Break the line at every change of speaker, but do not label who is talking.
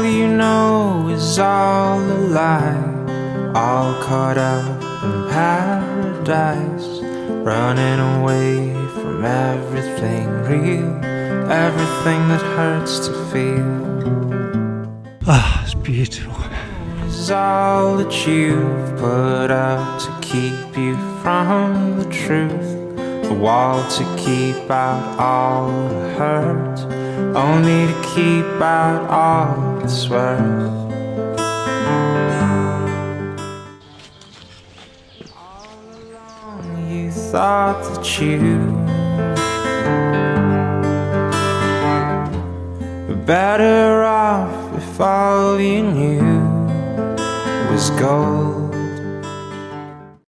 you know is all a lie, all caught up in paradise, running away from everything real, everything that hurts to feel.
Ah, it's beautiful.
Is all that you've put up to keep you from the truth, a wall to keep out all the hurt, only to keep out all that's worth. All along you thought that you were better off if all you knew was gold.